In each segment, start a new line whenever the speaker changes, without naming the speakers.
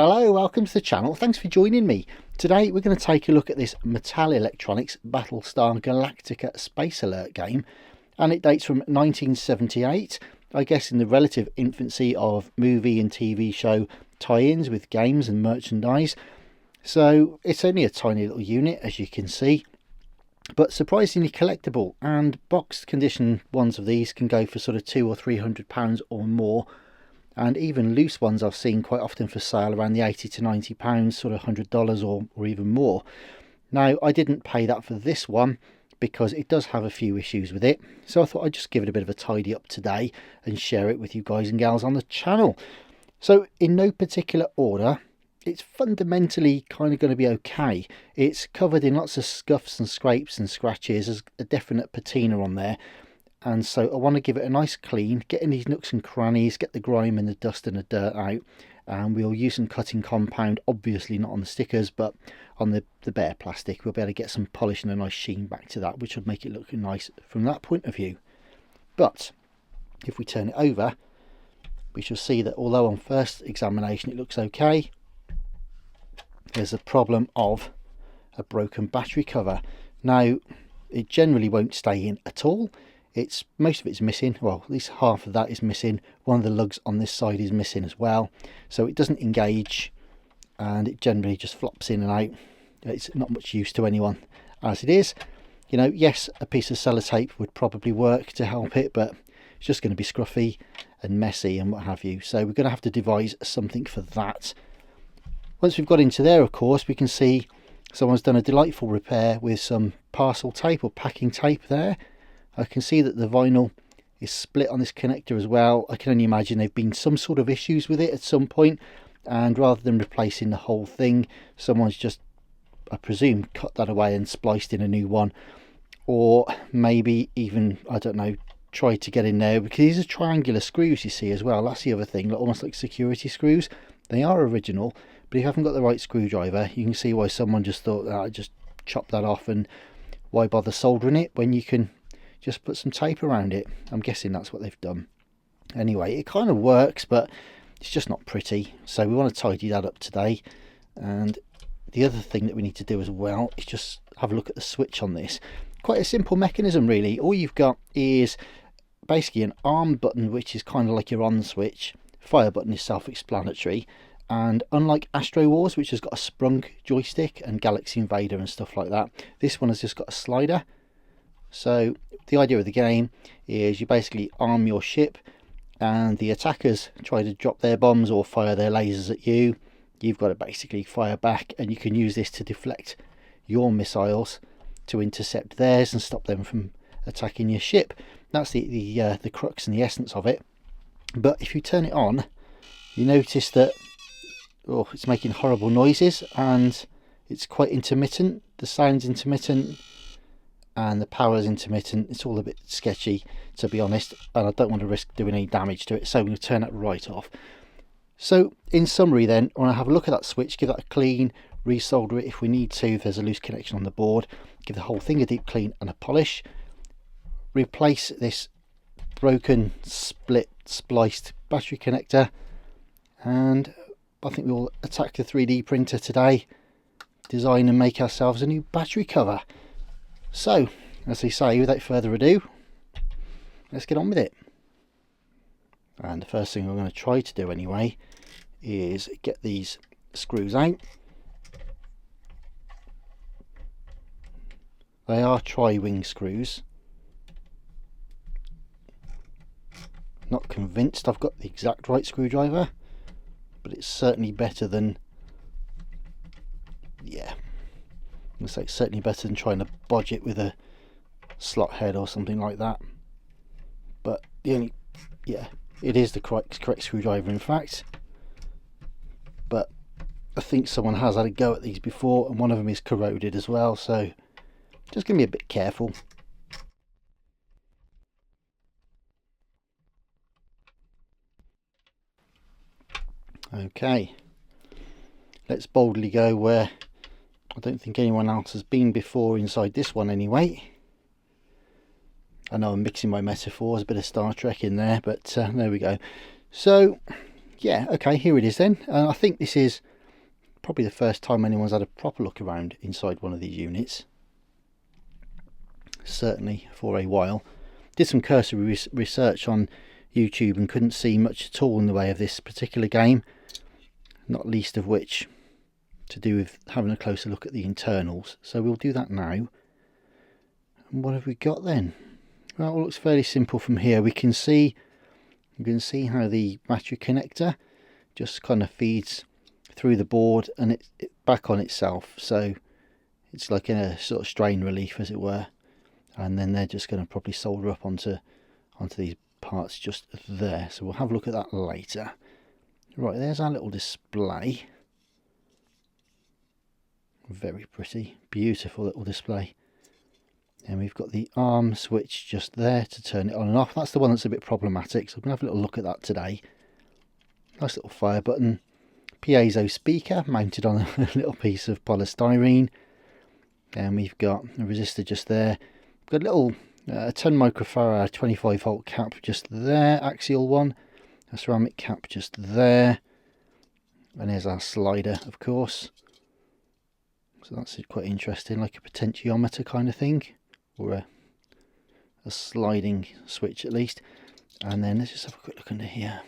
Hello, welcome to the channel. Thanks for joining me. Today we're going to take a look at this Mattel Electronics Battlestar Galactica Space Alert game, and it dates from 1978, I guess in the relative infancy of movie and TV show tie-ins with games and merchandise. So it's only a tiny little unit, as you can see, but surprisingly collectible, and boxed condition ones of these can go for sort of £200 or £300 or more. And even loose ones I've seen quite often for sale around the £80 to £90, sort of $100 or even more. Now, I didn't pay that for this one because it does have a few issues with it. So I thought I'd just give it a bit of a tidy up today and share it with you guys and gals on the channel. So in no particular order, it's fundamentally kind of going to be okay. It's covered in lots of scuffs and scrapes and scratches. There's a definite patina on there. And so I want to give it a nice clean, get in these nooks and crannies, get the grime and the dust and the dirt out, and we'll use some cutting compound, obviously not on the stickers but on the bare plastic. We'll be able to get some polish and a nice sheen back to that, which would make it look nice from that point of view. But if we turn it over, we shall see that although on first examination it looks okay, there's a problem of a broken battery cover. Now, it generally won't stay in at all. Most of it's missing. Well, at least half of that is missing. One of the lugs on this side is missing as well, so it doesn't engage and it generally just flops in and out. It's not much use to anyone as it is. You know, yes, a piece of sellotape would probably work to help it, but it's just going to be scruffy and messy and what have you, so we're going to have to devise something for that. Once we've got into there, of course, we can see someone's done a delightful repair with some parcel tape or packing tape there. I can see that the vinyl is split on this connector as well. I can only imagine there've been some sort of issues with it at some point, and rather than replacing the whole thing, someone's just, I presume, cut that away and spliced in a new one, or maybe even, I don't know, tried to get in there, because these are triangular screws, you see, as well. That's the other thing, almost like security screws. They are original, but if you haven't got the right screwdriver, you can see why someone just thought, just chop that off, and why bother soldering it when you can just put some tape around it. I'm guessing that's what they've done. Anyway, it kind of works, but it's just not pretty, so we want to tidy that up today. And the other thing that we need to do as well is just have a look at the switch on this. Quite a simple mechanism, really. All you've got is basically an arm button, which is kind of like your on switch. Fire button is self-explanatory, and unlike Astro Wars, which has got a sprung joystick, and Galaxy Invader and stuff like that, this one has just got a slider. So the idea of the game is you basically arm your ship, and the attackers try to drop their bombs or fire their lasers at you. You've got to basically fire back, and you can use this to deflect your missiles to intercept theirs and stop them from attacking your ship. That's the crux and the essence of it. But if you turn it on, you notice that it's making horrible noises, and it's quite intermittent. The sound's intermittent and the power's intermittent. It's all a bit sketchy, to be honest, and I don't want to risk doing any damage to it, so I'm going to turn that right off. So in summary then, I want to have a look at that switch, give that a clean, resolder it if we need to, if there's a loose connection on the board, give the whole thing a deep clean and a polish, replace this broken, split, spliced battery connector, and I think we'll attack the 3D printer today, design and make ourselves a new battery cover. So, as they say, without further ado, let's get on with it. And the first thing I'm going to try to do anyway is get these screws out. They are tri-wing screws. Not convinced I've got the exact right screwdriver, but it's certainly better than, yeah, I'm going to say it's certainly better than trying to bodge it with a slot head or something like that. But it is the correct screwdriver in fact, but I think someone has had a go at these before, and one of them is corroded as well, so just going to be a bit careful. Okay, let's boldly go where I don't think anyone else has been before inside this one anyway. I know I'm mixing my metaphors, a bit of Star Trek in there, but there we go. So yeah, okay, here it is then. I think this is probably the first time anyone's had a proper look around inside one of these units. Certainly for a while. Did some cursory research on YouTube and couldn't see much at all in the way of this particular game, not least of which to do with having a closer look at the internals. So we'll do that now. And what have we got then? Well, it looks fairly simple from here. We can see how the battery connector just kind of feeds through the board and it back on itself. So it's like in a sort of strain relief, as it were. And then they're just going to probably solder up onto these parts just there. So we'll have a look at that later. Right, there's our little display. Very pretty, beautiful little display. And we've got the arm switch just there to turn it on and off. That's the one that's a bit problematic, so we're going to have a little look at that today. Nice little fire button. Piezo speaker mounted on a little piece of polystyrene. And we've got a resistor just there. We've got a little 10 microfarad 25 volt cap just there, axial one. A ceramic cap just there. And there's our slider, of course. So that's quite interesting, like a potentiometer kind of thing, or a sliding switch at least. And then let's just have a quick look under here.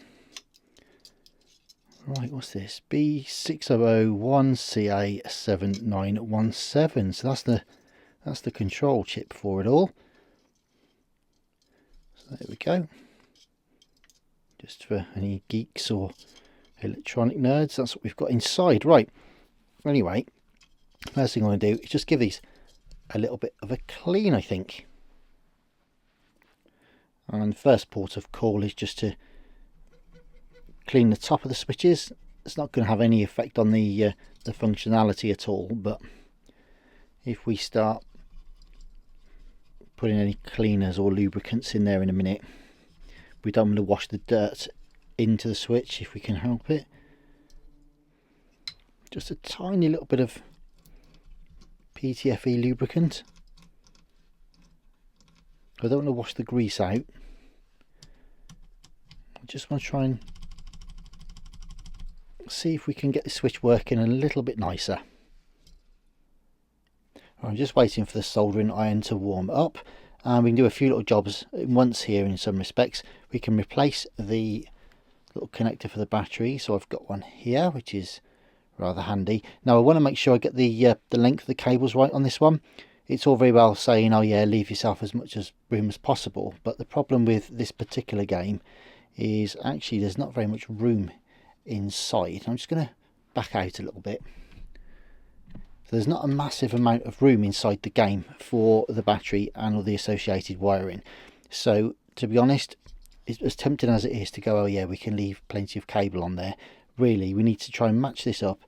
Right, what's this? B6001CA7917. So that's the control chip for it all. So there we go. Just for any geeks or electronic nerds, that's what we've got inside. Right. Anyway, first thing I want to do is just give these a little bit of a clean, I think. And the first port of call is just to clean the top of the switches. It's not going to have any effect on the functionality at all, but if we start putting any cleaners or lubricants in there in a minute, we don't want to wash the dirt into the switch if we can help it. Just a tiny little bit of PTFE lubricant. I don't want to wash the grease out. I just want to try and see if we can get the switch working a little bit nicer. I'm just waiting for the soldering iron to warm up, and we can do a few little jobs at once here in some respects. We can replace the little connector for the battery, so I've got one here which is rather handy. Now I want to make sure I get the length of the cables right on this one. It's all very well saying, oh yeah, leave yourself as much room as possible, but the problem with this particular game is actually there's not very much room inside. I'm just going to back out a little bit. So there's not a massive amount of room inside the game for the battery and all the associated wiring. So to be honest, it's as tempting as it is to go, oh yeah, we can leave plenty of cable on there. Really, we need to try and match this up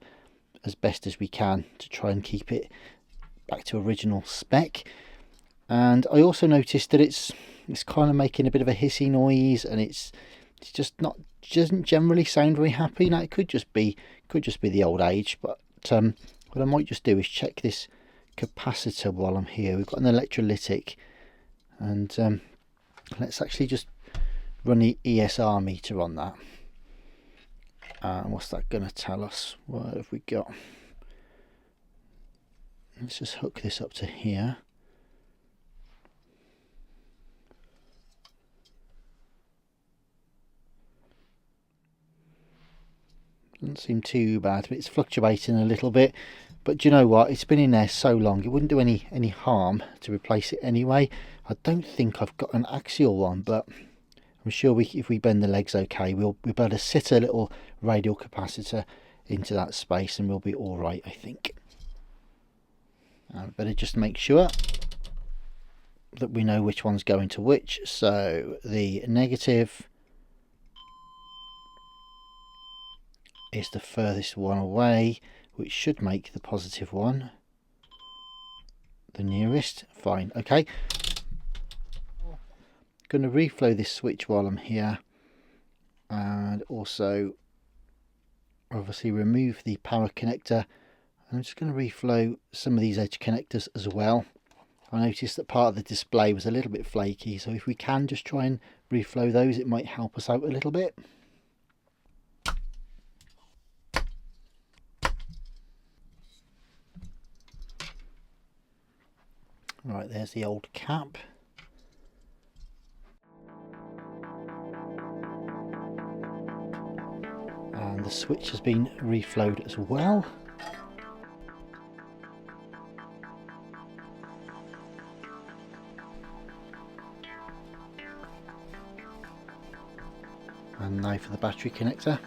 as best as we can to try and keep it back to original spec. And I also noticed that it's kind of making a bit of a hissy noise, and it's just not, doesn't generally sound very happy. Now it could just be the old age, but what I might just do is check this capacitor while I'm here. We've got an electrolytic, and let's actually just run the ESR meter on that. And what's that going to tell us? What have we got? Let's just hook this up to here. Doesn't seem too bad, but it's fluctuating a little bit. But do you know what? It's been in there so long, it wouldn't do any harm to replace it anyway. I don't think I've got an axial one, but I'm sure if we bend the legs okay, we'll be able to sit a little radial capacitor into that space and we'll be all right, I think. Better just make sure that we know which one's going to which. So the negative is the furthest one away, which should make the positive one the nearest. Fine, okay. Going to reflow this switch while I'm here, and also obviously remove the power connector. I'm just going to reflow some of these edge connectors as well. I noticed that part of the display was a little bit flaky, so if we can just try and reflow those, it might help us out a little bit. Right, there's the old cap. And the switch has been reflowed as well. And now for the battery connector.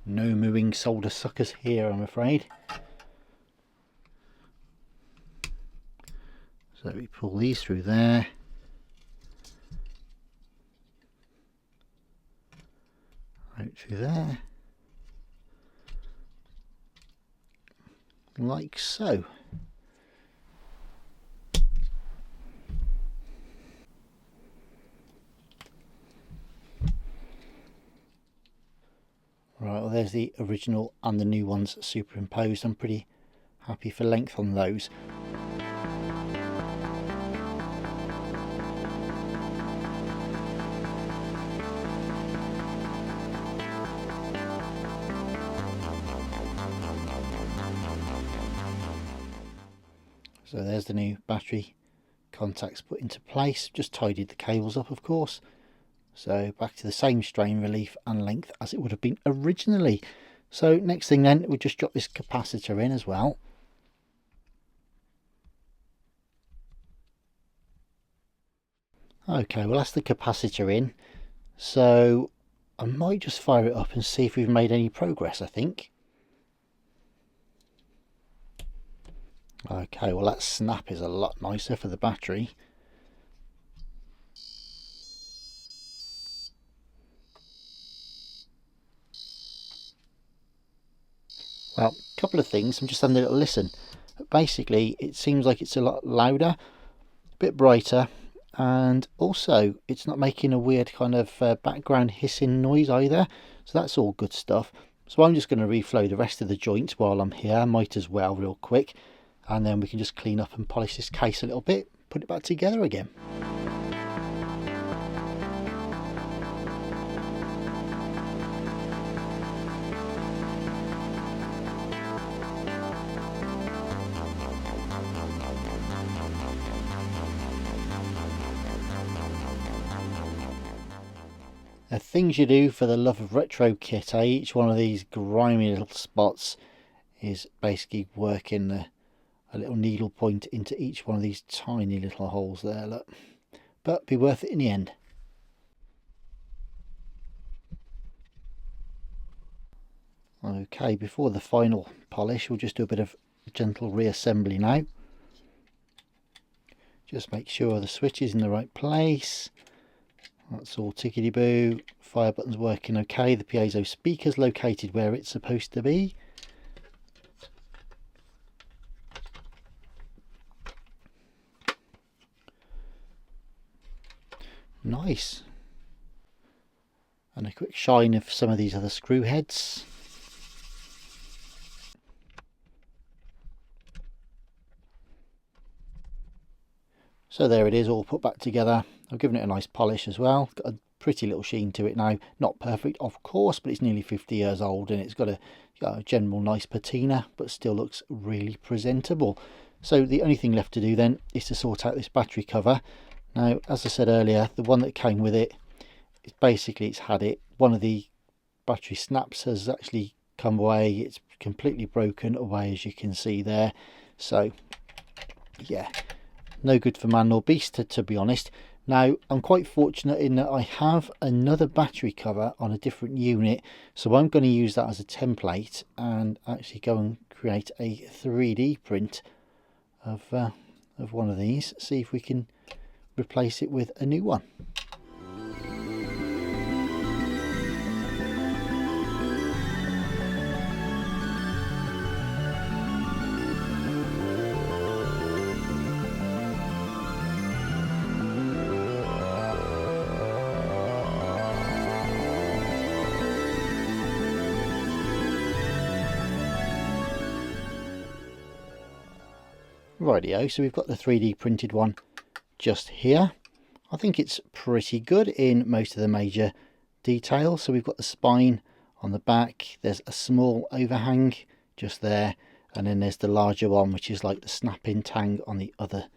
No moving solder suckers here, I'm afraid. So we pull these through there. Out through there. Like so. Right, well there's the original and the new ones superimposed. I'm pretty happy for length on those. So there's the new battery contacts put into place. Just tidied the cables up, of course. So back to the same strain relief and length as it would have been originally. So next thing then, we'll just drop this capacitor in as well. Okay, well that's the capacitor in. So I might just fire it up and see if we've made any progress, I think. Okay, well that snap is a lot nicer for the battery. Well, a couple of things. I'm just having a little listen. Basically, it seems like it's a lot louder, a bit brighter, and also it's not making a weird kind of background hissing noise either. So that's all good stuff. So I'm just going to reflow the rest of the joints while I'm here. Might as well, real quick. And then we can just clean up and polish this case a little bit, put it back together again. The things you do for the love of retro kit, eh? Each one of these grimy little spots is basically working a little needle point into each one of these tiny little holes there, look. But be worth it in the end. Okay, before the final polish, we'll just do a bit of gentle reassembly now. Just make sure the switch is in the right place. That's all tickety-boo. Fire button's working okay. The piezo speaker's located where it's supposed to be. Nice. And a quick shine of some of these other screw heads. So there it is, all put back together. I've given it a nice polish as well. Got a pretty little sheen to it now. Not perfect, of course, but it's nearly 50 years old and it's got a general nice patina, but still looks really presentable. So the only thing left to do then is to sort out this battery cover. Now, as I said earlier, the one that came with it, it's had it. One of the battery snaps has actually come away. It's completely broken away, as you can see there. So, yeah, no good for man nor beast, to be honest. Now, I'm quite fortunate in that I have another battery cover on a different unit. So I'm going to use that as a template and actually go and create a 3D print of one of these. See if we can replace it with a new one. Rightio, so we've got the 3D printed one just here. I think it's pretty good in most of the major details. So we've got the spine on the back, there's a small overhang just there, and then there's the larger one which is like the snap-in tang on the other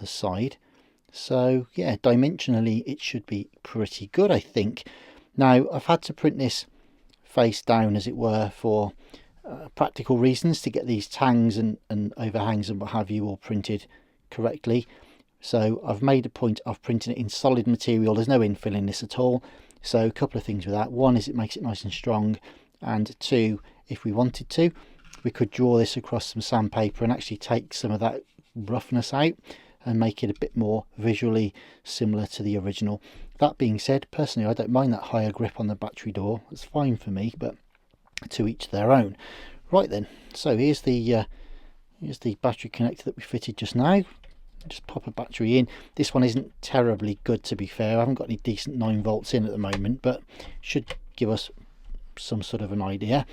side. So yeah, dimensionally it should be pretty good, I think. Now I've had to print this face down, as it were, for practical reasons, to get these tangs and overhangs and what have you all printed correctly. So I've made a point of printing it in solid material. There's no infill in this at all. So a couple of things with that. One is it makes it nice and strong, and two, if we wanted to, we could draw this across some sandpaper and actually take some of that roughness out and make it a bit more visually similar to the original. That being said, personally I don't mind that higher grip on the battery door. It's fine for me, but to each their own. Right then, so here's the battery connector that we fitted just now. Just pop a battery in. This one isn't terribly good, to be fair. I haven't got any decent 9 volts in at the moment, but should give us some sort of an idea.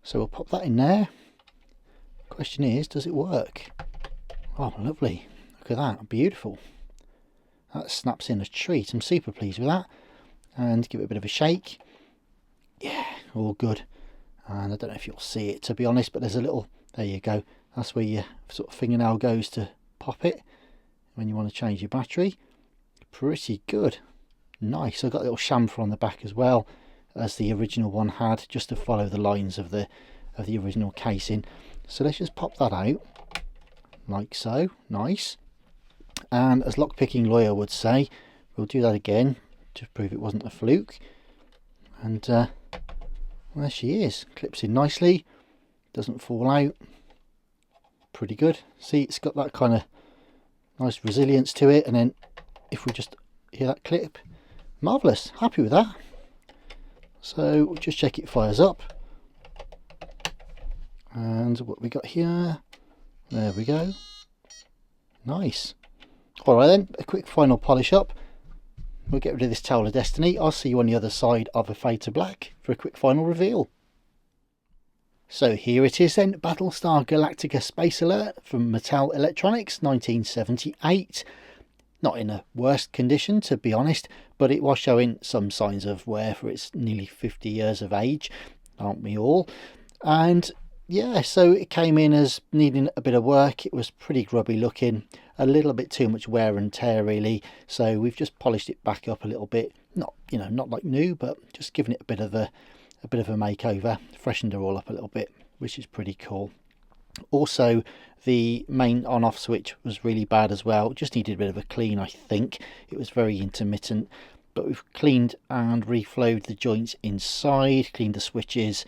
So we'll pop that in there. Question is, does it work? Oh, lovely. Look at that, beautiful. That snaps in a treat. I'm super pleased with that. And give it a bit of a shake. Yeah, all good. And I don't know if you'll see it, to be honest, but there's a little, there you go. That's where your sort of fingernail goes to pop it when you want to change your battery. Pretty good. Nice. I've got a little chamfer on the back as well, as the original one had, just to follow the lines of the original casing. So let's just pop that out like so. Nice. And as lockpicking lawyer would say, we'll do that again to prove it wasn't a fluke. And well, there she is. Clips in nicely, doesn't fall out. Pretty good. See, it's got that kind of nice resilience to it. And then if we just hear that clip, marvellous. Happy with that. So we'll just check it fires up. And what we got here, there we go. Nice. Alright then, a quick final polish up. We'll get rid of this Towel of Destiny. I'll see you on the other side of a fade to black for a quick final reveal. So here it is then, Battlestar Galactica Space Alert from Mattel Electronics, 1978. Not in a worst condition, to be honest, but it was showing some signs of wear for its nearly 50 years of age, aren't we all? And yeah, so it came in as needing a bit of work. It was pretty grubby looking, a little bit too much wear and tear really, so we've just polished it back up a little bit. Not, you know, not like new, but just giving it a bit of a makeover, freshened her all up a little bit, which is pretty cool. Also, the main on-off switch was really bad as well. Just needed a bit of a clean, I think. It was very intermittent, but we've cleaned and reflowed the joints inside, cleaned the switches,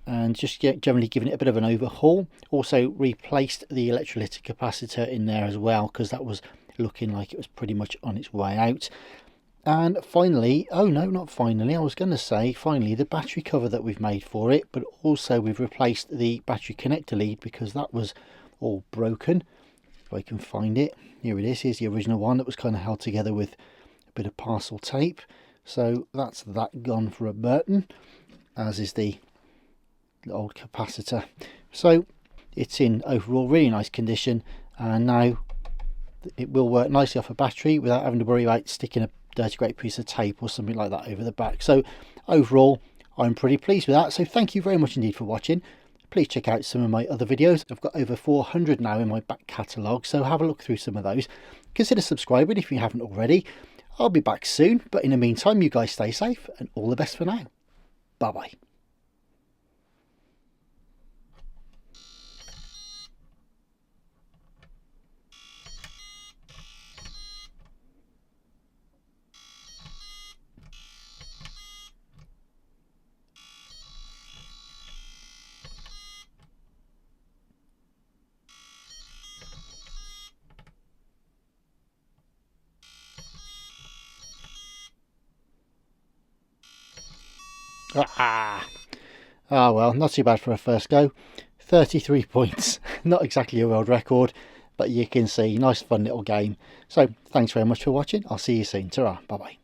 and just generally given it a bit of an overhaul. Also replaced the electrolytic capacitor in there as well, because that was looking like it was pretty much on its way out. And finally, oh no, not finally, I was going to say finally, the battery cover that we've made for it, but also we've replaced the battery connector lead because that was all broken. If I can find it, here it is. Here's the original one that was kind of held together with a bit of parcel tape. So that's that gone for a Burton, as is the old capacitor. So it's in overall really nice condition, and now it will work nicely off a battery without having to worry about sticking a dirty great piece of tape or something like that over the back. So overall I'm pretty pleased with that. So thank you very much indeed for watching. Please check out some of my other videos. I've got over 400 now in my back catalogue, so have a look through some of those. Consider subscribing if you haven't already. I'll be back soon, but in the meantime you guys stay safe and all the best for now. Bye bye. Ah, well, not too bad for a first go. 33 points. Not exactly a world record, but you can see, nice fun little game. So thanks very much for watching. I'll see you soon. Ta-ra, bye bye.